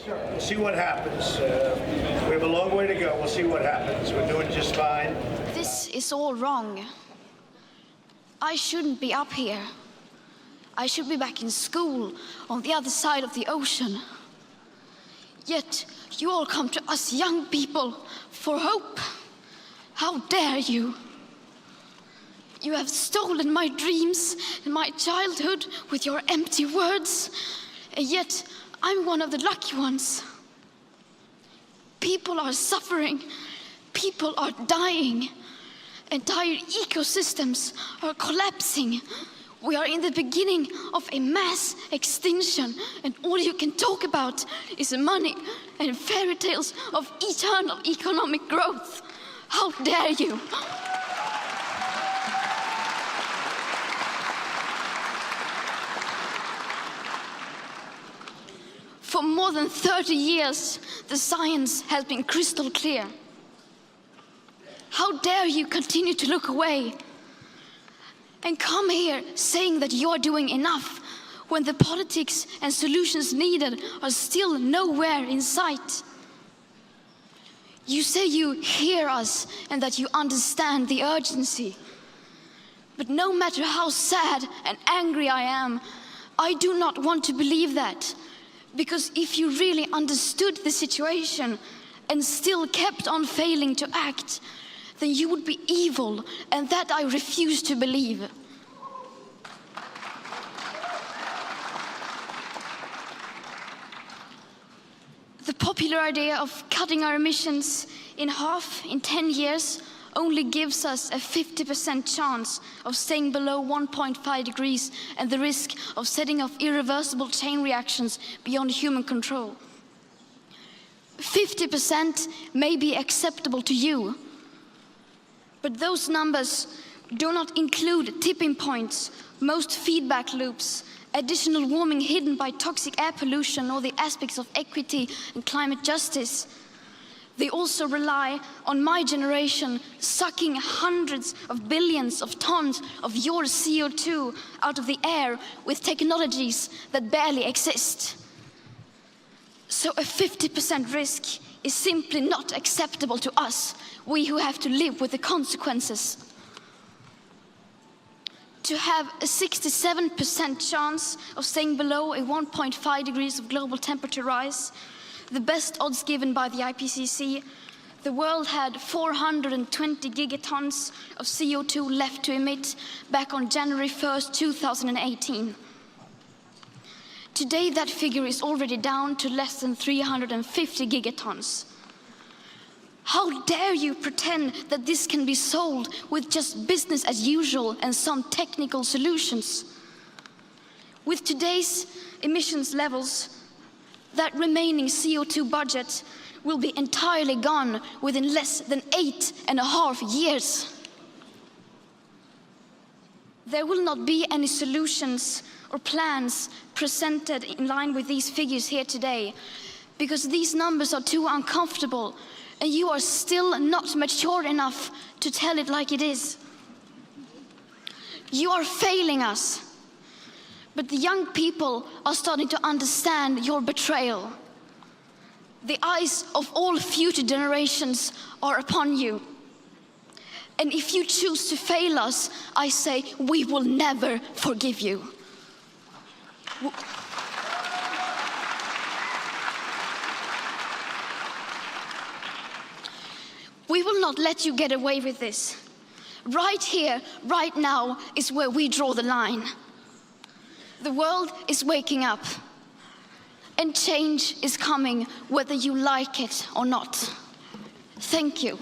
We'll see what happens. We have a long way to go. We'll see what happens. We're doing just fine. This is all wrong. I shouldn't be up here. I should be back in school on the other side of the ocean. Yet you all come to us young people for hope. How dare you? You have stolen my dreams and my childhood with your empty words, and yet I'm one of the lucky ones. People are suffering, people are dying, entire ecosystems are collapsing. We are in the beginning of a mass extinction, and all you can talk about is money and fairy tales of eternal economic growth. How dare you? For more than 30 years, the science has been crystal clear. How dare you continue to look away and come here saying that you are doing enough when the politics and solutions needed are still nowhere in sight? You say you hear us and that you understand the urgency. But no matter how sad and angry I am, I do not want to believe that. Because if you really understood the situation and still kept on failing to act, then you would be evil, and that I refuse to believe. The popular idea of cutting our emissions in half in 10 years only gives us a 50% chance of staying below 1.5 degrees and the risk of setting off irreversible chain reactions beyond human control. 50% may be acceptable to you, but those numbers do not include tipping points, most feedback loops, additional warming hidden by toxic air pollution, or the aspects of equity and climate justice. They also rely on my generation sucking hundreds of billions of tons of your CO2 out of the air with technologies that barely exist. So a 50% risk is simply not acceptable to us, we who have to live with the consequences. To have a 67% chance of staying below a 1.5 degrees of global temperature rise, the best odds given by the IPCC, the world had 420 gigatons of CO2 left to emit back on January 1st, 2018. Today, that figure is already down to less than 350 gigatons. How dare you pretend that this can be solved with just business as usual and some technical solutions? With today's emissions levels, that remaining CO2 budget will be entirely gone within less than 8.5 years. There will not be any solutions or plans presented in line with these figures here today, because these numbers are too uncomfortable and you are still not mature enough to tell it like it is. You are failing us. But the young people are starting to understand your betrayal. The eyes of all future generations are upon you. And if you choose to fail us, I say we will never forgive you. We will not let you get away with this. Right here, right now, is where we draw the line. The world is waking up, and change is coming whether you like it or not. Thank you.